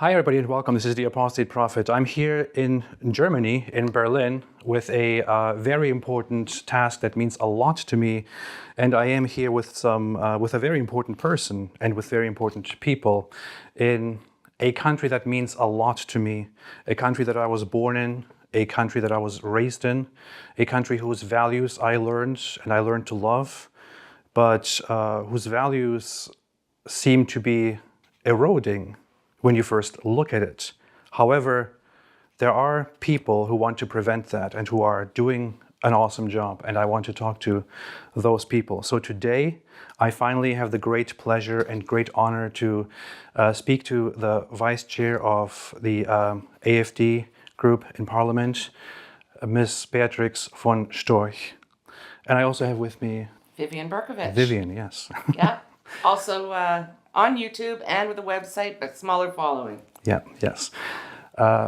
Hi everybody and welcome. This is the Apostate Prophet. I'm here in Germany, in Berlin, with a very important task that means a lot to me, and I am here with a very important person and with very important people in a country that means a lot to me, a country that I was born in, a country that I was raised in, a country whose values I learned to love, but whose values seem to be eroding when you first look at it. However, there are people who want to prevent that and who are doing an awesome job, and I want to talk to those people. So today, I finally have the great pleasure and great honor to speak to the Vice Chair of the AfD group in Parliament, Ms. Beatrix von Storch. And I also have with me Vivian Bercovici. Vivian, yes. Yeah. Also on YouTube and with a website, but smaller following. Yeah, yes.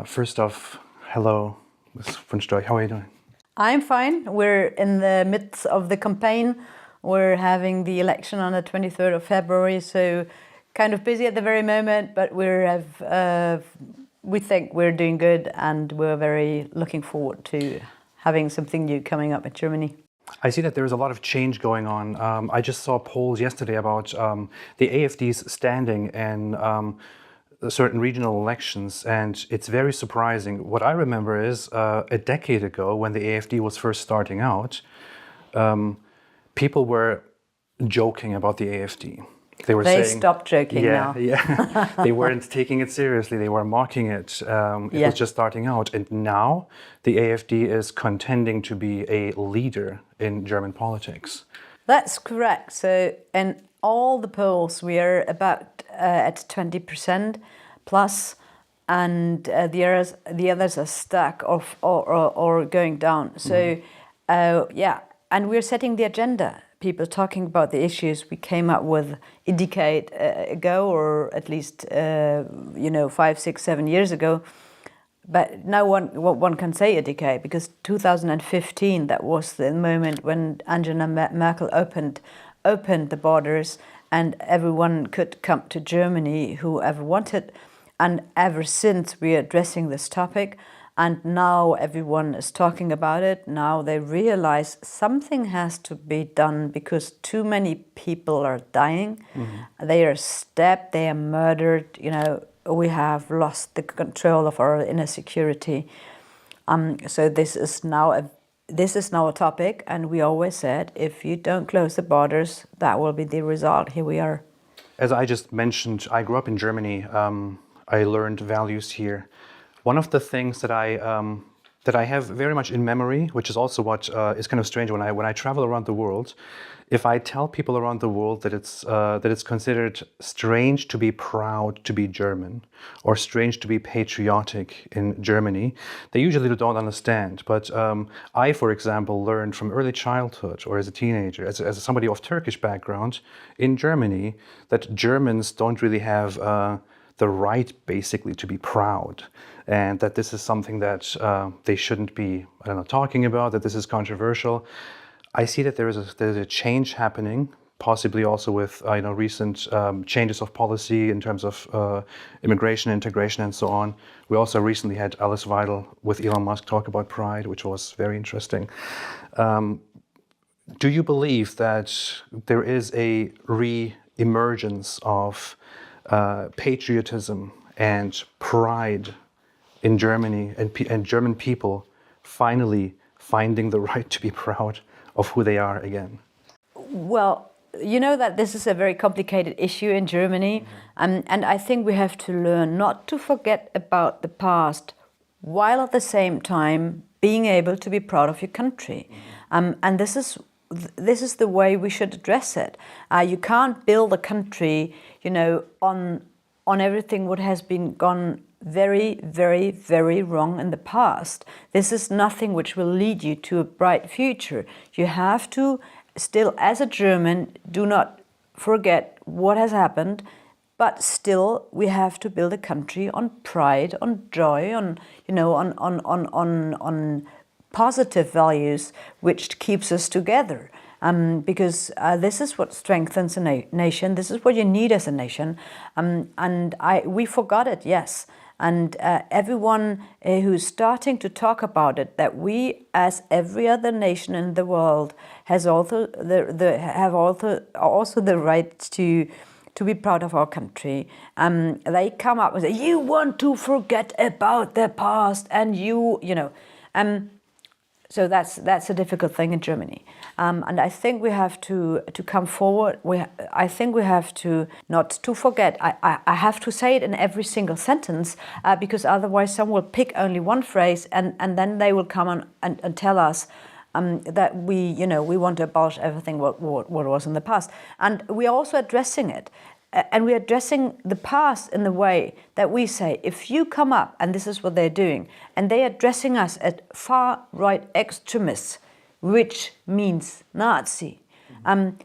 First off, hello, Ms. von Storch. How are you doing? I'm fine. We're in the midst of the campaign. We're having the election on the 23rd of February, so kind of busy at the very moment, but we think we're doing good and we're very looking forward to having something new coming up in Germany. I see that there is a lot of change going on. I just saw polls yesterday about the AfD's standing in certain regional elections, and it's very surprising. What I remember is a decade ago, when the AfD was first starting out, people were joking about the AfD. They were saying, stopped joking now. Yeah, they weren't taking it seriously. They were mocking it. It was just starting out. And now the AfD is contending to be a leader in German politics. That's correct. So in all the polls, we are about at 20% plus, and the others are stuck or going down. So and we're setting the agenda. People talking about the issues we came up with a decade ago, or at least 5, 6, 7 years ago. But now one can say a decade, because 2015, that was the moment when Angela Merkel opened the borders and everyone could come to Germany, whoever wanted. And ever since we are addressing this topic, and now everyone is talking about it. Now they realize something has to be done because too many people are dying. Mm-hmm. They are stabbed, they are murdered. We have lost the control of our inner security. So this is now a topic, and we always said, if you don't close the borders, that will be the result. Here we are. As I just mentioned, I grew up in Germany. I learned values here. One of the things that I have very much in memory, which is also what is kind of strange when I travel around the world, if I tell people around the world that it's considered strange to be proud to be German or strange to be patriotic in Germany, they usually don't understand. But I, for example, learned from early childhood or as a teenager, as somebody of Turkish background in Germany, that Germans don't really have the right basically to be proud, and that this is something that they shouldn't be, talking about, that this is controversial. I see that there's a change happening, possibly also with recent changes of policy in terms of immigration, integration, and so on. We also recently had Alice Weidel with Elon Musk talk about pride, which was very interesting. Do you believe that there is a re-emergence of patriotism and pride in Germany, and German people finally finding the right to be proud of who they are again? Well, you know that this is a very complicated issue in Germany, and I think we have to learn not to forget about the past, while at the same time being able to be proud of your country. And this is the way we should address it. You can't build a country, on everything what has been gone very, very, very wrong in the past. This is nothing which will lead you to a bright future. You have to still, as a German, do not forget what has happened, but still we have to build a country on pride, on joy, on positive values, which keeps us together. because this is what strengthens a nation. This is what you need as a nation. And we forgot it, yes. And everyone who's starting to talk about it, that we, as every other nation in the world, has also the right to be proud of our country. They come up and say, "You want to forget about the past," and you know. So that's a difficult thing in Germany, and I think we have to come forward. I think we have to not to forget. I have to say it in every single sentence because otherwise some will pick only one phrase and then they will come on and tell us that we want to abolish everything what was in the past, and we are also addressing it. And we're addressing the past in the way that we say, if you come up, and this is what they're doing, and they're addressing us as far-right extremists, which means Nazi,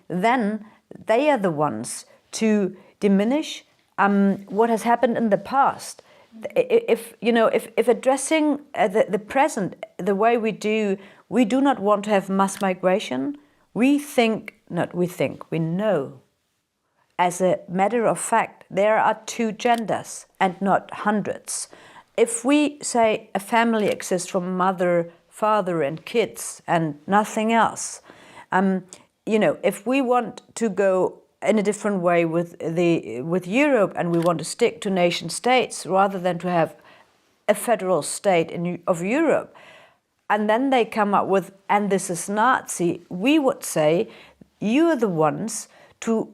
then they are the ones to diminish what has happened in the past. If addressing the present the way we do not want to have mass migration. We know. As a matter of fact, there are 2 genders and not hundreds. If we say a family exists from mother, father, and kids and nothing else, if we want to go in a different way with Europe and we want to stick to nation states rather than to have a federal state of Europe, and then they come up with, and this is Nazi, we would say, you are the ones to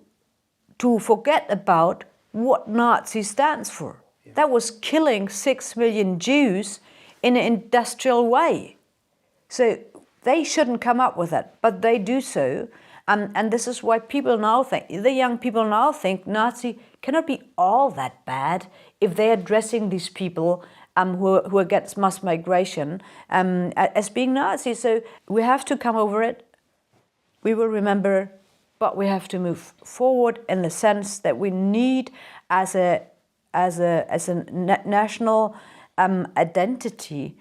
forget about what Nazi stands for. Yeah. That was killing 6 million Jews in an industrial way. So they shouldn't come up with that, but they do so. And this is why the young people now think Nazi cannot be all that bad if they're addressing these people who are against mass migration as being Nazi. So we have to come over it. We will remember. But we have to move forward in the sense that we need, as a national identity,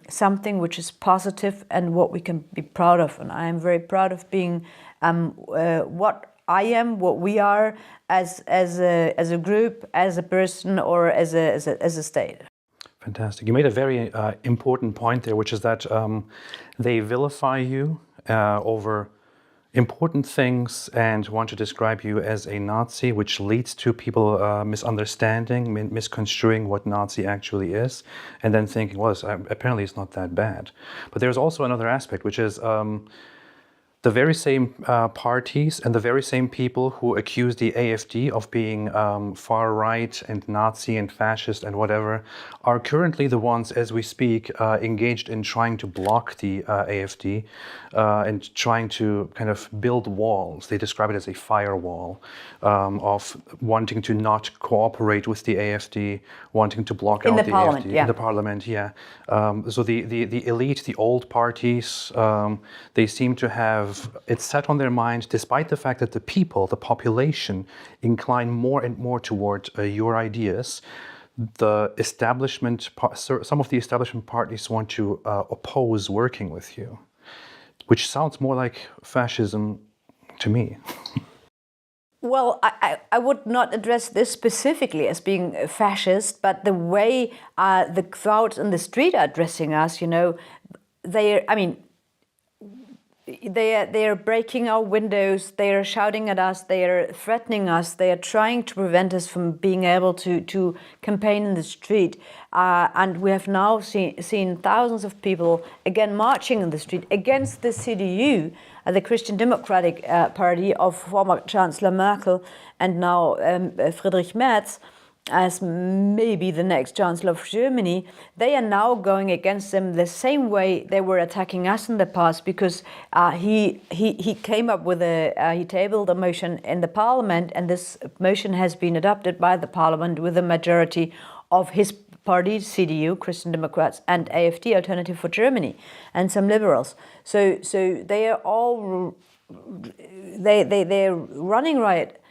something which is positive and what we can be proud of. And I am very proud of being what I am, what we are as a group, as a person, or as a state. Fantastic. You made a very important point there, which is that they vilify you over important things and want to describe you as a Nazi, which leads to people misunderstanding, misconstruing what Nazi actually is, and then thinking, well, apparently it's not that bad. But there's also another aspect, which is the very same parties and the very same people who accuse the AfD of being far right and Nazi and fascist and whatever are currently the ones, as we speak, engaged in trying to block the AfD and trying to kind of build walls. They describe it as a firewall of wanting to not cooperate with the AfD, wanting to block out the AfD. Yeah. In the parliament, yeah. So the elite, the old parties, they seem to have it's set on their mind, despite the fact that the people, the population, incline more and more toward your ideas. The establishment, some of the establishment parties want to oppose working with you, which sounds more like fascism to me. Well, I would not address this specifically as being fascist, but the way the crowds in the street are addressing us, they are breaking our windows, they are shouting at us, they are threatening us, they are trying to prevent us from being able to campaign in the street. And we have now seen thousands of people again marching in the street against the CDU, the Christian Democratic Party of former Chancellor Merkel and now Friedrich Merz, as maybe the next Chancellor of Germany. They are now going against them the same way they were attacking us in the past, because he came up with he tabled a motion in the parliament, and this motion has been adopted by the parliament with a majority of his party, CDU, Christian Democrats, and AfD, Alternative for Germany, and some liberals. So they are all they're running riot.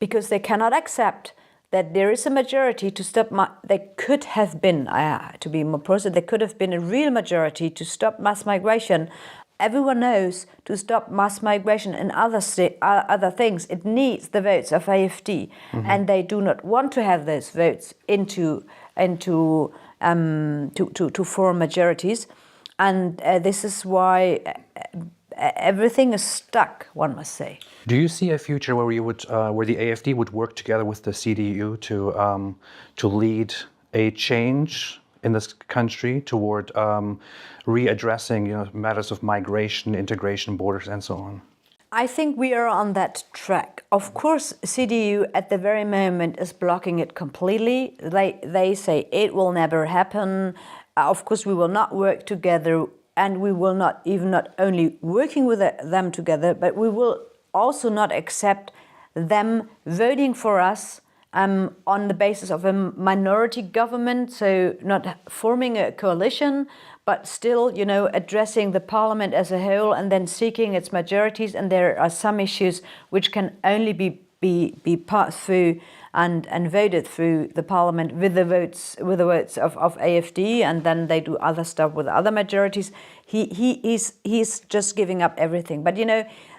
Because they cannot accept that there is a majority to stop. There could have been, to be more precise, there could have been a real majority to stop mass migration everyone knows to stop mass migration and other things, it needs the votes of AfD, and they do not want to have those votes to form majorities, and this is why everything is stuck, one must say. Do you see a future where you would, where the AfD would work together with the CDU to lead a change in this country toward readdressing, matters of migration, integration, borders, and so on? I think we are on that track. Of course, CDU at the very moment is blocking it completely. They say it will never happen. Of course, we will not work together, and we will not only working with them together, but we will also not accept them voting for us on the basis of a minority government, so not forming a coalition, but still, addressing the parliament as a whole and then seeking its majorities. And there are some issues which can only be passed through and voted through the parliament with the votes of AfD, and then they do other stuff with other majorities. He's just giving up everything. But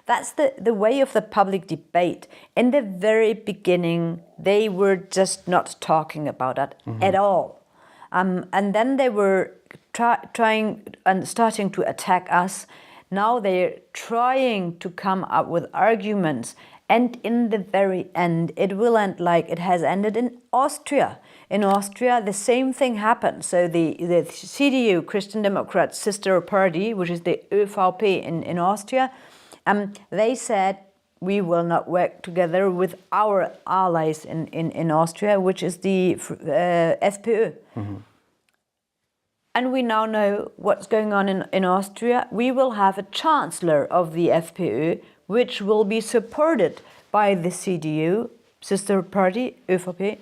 that's the way of the public debate. In the very beginning, they were just not talking about it at all. And then they were trying and starting to attack us. Now they're trying to come up with arguments. And in the very end, it will end like it has ended in Austria. In Austria, the same thing happened. So the CDU, Christian Democrats' sister party, which is the ÖVP in Austria, they said, we will not work together with our allies in Austria, which is the FPÖ. And we now know what's going on in Austria. We will have a chancellor of the FPÖ, which will be supported by the CDU, sister party, ÖVP,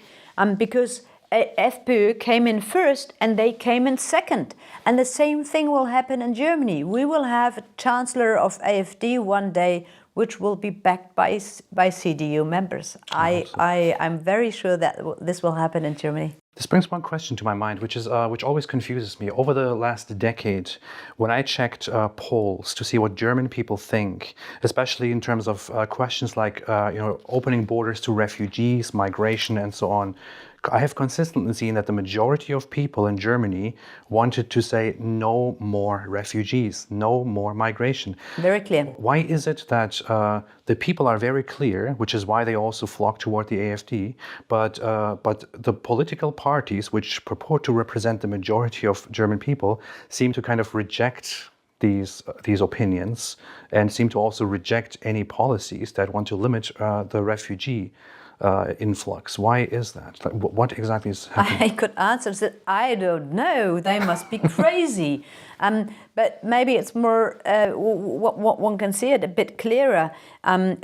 because FPÖ came in first and they came in second. And the same thing will happen in Germany. We will have a chancellor of AfD one day, which will be backed by CDU members. I'm very sure that this will happen in Germany. This brings one question to my mind, which always confuses me. Over the last decade, when I checked polls to see what German people think, especially in terms of questions like opening borders to refugees, migration, and so on, I have consistently seen that the majority of people in Germany wanted to say no more refugees, no more migration. Very clear. Why is it that the people are very clear, which is why they also flock toward the AfD, but the political parties which purport to represent the majority of German people seem to kind of reject these opinions and seem to also reject any policies that want to limit the refugee influx? Why is that? Like, what exactly is happening? I could answer that I don't know. They must be crazy. But maybe it's more what one can see it a bit clearer.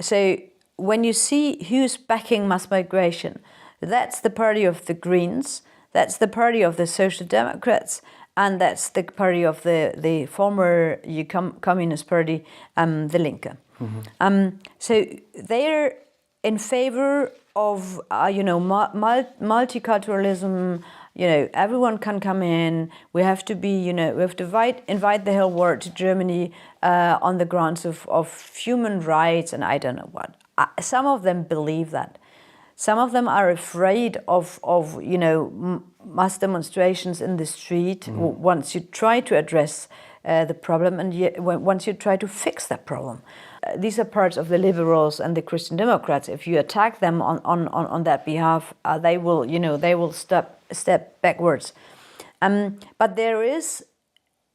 So when you see who's backing mass migration, that's the party of the Greens, that's the party of the Social Democrats, and that's the party of the former Communist Party, the Linke. So they're in favor of multiculturalism. Everyone can come in. We have to be, we have to invite the whole world to Germany on the grounds of human rights, and I don't know what. Some of them believe that. Some of them are afraid of mass demonstrations in the street once you try to address the problem, and once you try to fix that problem. These are parts of the liberals and the Christian Democrats. If you attack them on that behalf, they will step backwards. But there is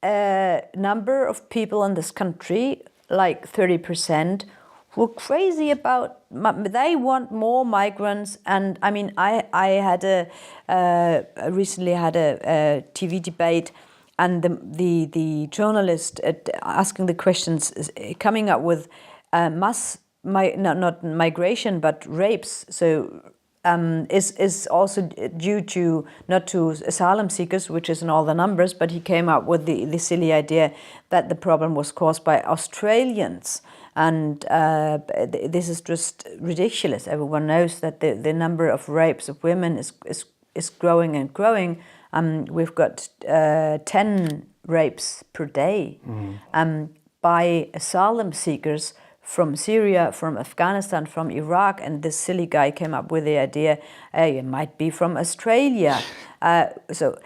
a number of people in this country, like 30%, who are crazy about. They want more migrants, and I mean, I had recently had a TV debate. And the journalist asking the questions, coming up with not migration but rapes. So is also due to not to asylum seekers, which is in all the numbers, but he came up with the silly idea that the problem was caused by Australians. And this is just ridiculous. Everyone knows that the number of rapes of women is growing and growing. We've got 10 rapes per day. by asylum seekers from Syria, from Afghanistan, from Iraq, and this silly guy came up with the idea, it might be from Australia. So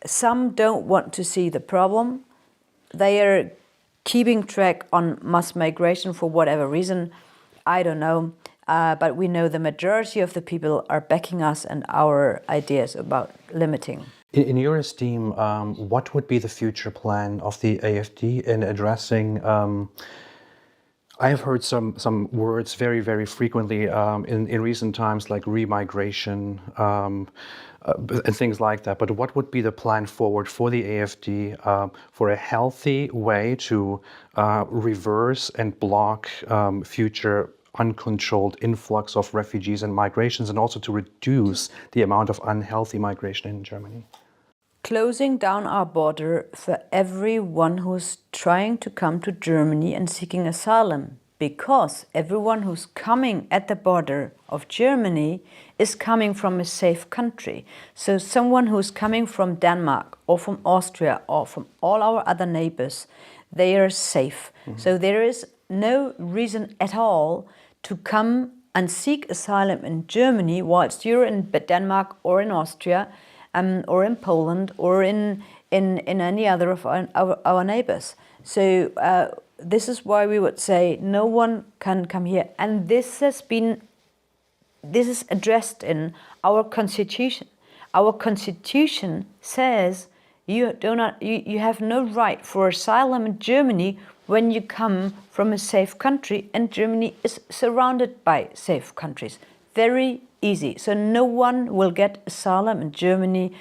some don't want to see the problem. They are keeping track on mass migration for whatever reason. I don't know. But we know the majority of the people are backing us and our ideas about limiting. In your esteem, what would be the future plan of the AFD in addressing? I have heard some words very, very frequently in recent times, like remigration and things like that. But what would be the plan forward for the AFD for a healthy way to reverse and block future uncontrolled influx of refugees and migrations, and also to reduce the amount of unhealthy migration in Germany? Closing down our border for everyone who's trying to come to Germany and seeking asylum, because everyone who's coming at the border of Germany is coming from a safe country. So someone who's coming from Denmark or from Austria or from all our other neighbors, they are safe. Mm-hmm. So there is no reason at all to come and seek asylum in Germany whilst you're in Denmark or in Austria, or in Poland, or in any other of our neighbors. So this is why we would say no one can come here. And this is addressed in our constitution. Our constitution says you have no right for asylum in Germany when you come from a safe country, and Germany is surrounded by safe countries. Very easy. So no one will get asylum in Germany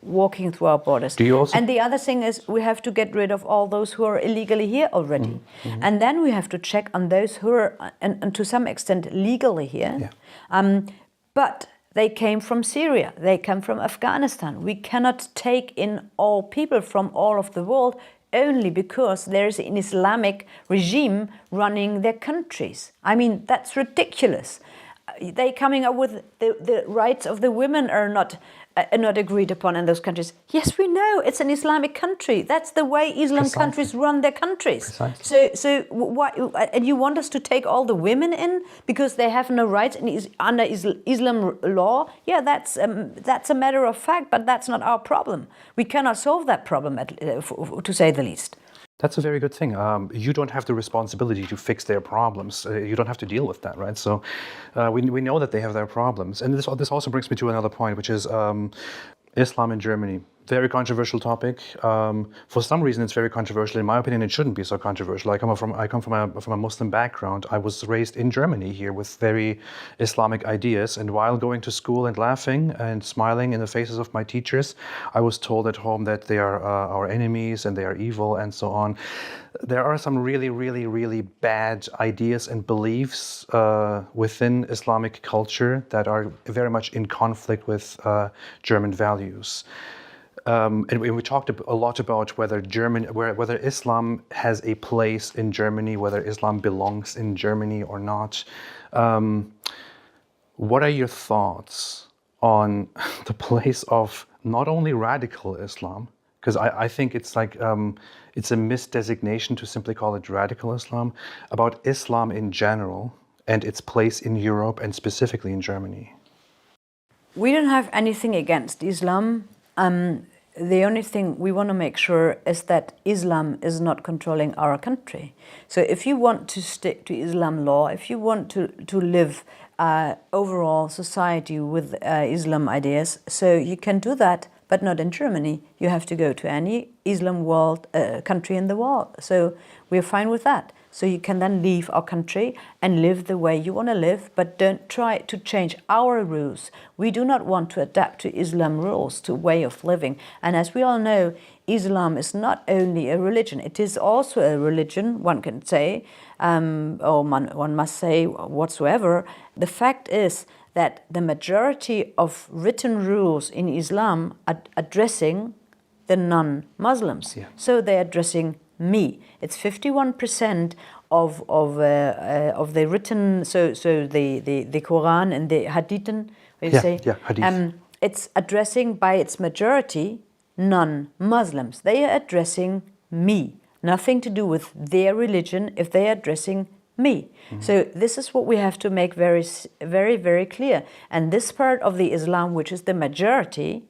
walking through our borders. And the other thing is we have to get rid of all those who are illegally here already. Mm-hmm. Mm-hmm. And then we have to check on those who are, and to some extent, legally here. Yeah. But they came from Syria. They come from Afghanistan. We cannot take in all people from all of the world only because there's an Islamic regime running their countries. I mean, that's ridiculous. They coming up with the rights of the women are not agreed upon in those countries. Yes, we know it's an Islamic country. That's the way Islam countries run their countries. Precisely. So why? And you want us to take all the women in because they have no rights under Islam law? Yeah, that's a matter of fact, but that's not our problem. We cannot solve that problem, to say the least. That's a very good thing. You don't have the responsibility to fix their problems. You don't have to deal with that, right? So we know that they have their problems. And this also brings me to another point, which is Islam in Germany. Very controversial topic. For some reason, it's very controversial. In my opinion, it shouldn't be so controversial. I come from a Muslim background. I was raised in Germany here with very Islamic ideas. And while going to school and laughing and smiling in the faces of my teachers, I was told at home that they are our enemies and they are evil and so on. There are some really, really, really bad ideas and beliefs within Islamic culture that are very much in conflict with German values. And we talked a lot about whether Islam has a place in Germany, whether Islam belongs in Germany or not. What are your thoughts on the place of not only radical Islam, because I think it's like it's a misdesignation to simply call it radical Islam, about Islam in general and its place in Europe and specifically in Germany? We don't have anything against Islam. The only thing we want to make sure is that Islam is not controlling our country. So if you want to stick to Islam law, if you want to live overall society with Islam ideas, so you can do that, but not in Germany. You have to go to any Islam world country in the world. So we're fine with that. So you can then leave our country and live the way you want to live, but don't try to change our rules. We do not want to adapt to Islam rules, to way of living. And as we all know, Islam is not only a religion, it is also a religion, one can say, or one must say whatsoever. The fact is that the majority of written rules in Islam are addressing the non-Muslims. Yeah. So they're addressing me. It's 51% of the written, so the Quran and the Hadithan, Hadith. It's addressing by its majority non-Muslims. They are addressing me. nothing to do with their religion if they are addressing me. So this is what we have to make very, very clear. And this part of the Islam, which is the majority,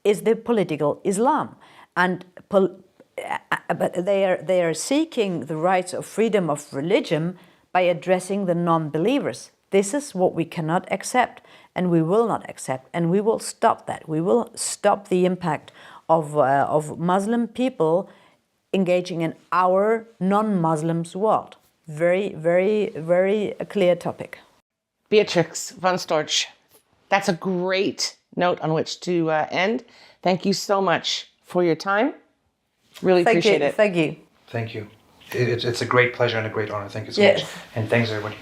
is the political Islam. And but they are seeking the rights of freedom of religion by addressing the non-believers. This is what we cannot accept, and we will not accept, and we will stop that. We will stop the impact of Muslim people engaging in our non-Muslims world. Very, very, very clear topic. Beatrix von Storch, that's a great note on which to end. Thank you so much for your time. Really appreciate it. Thank you. Thank you. It's a great pleasure and a great honor. Thank you so much. And thanks, everybody.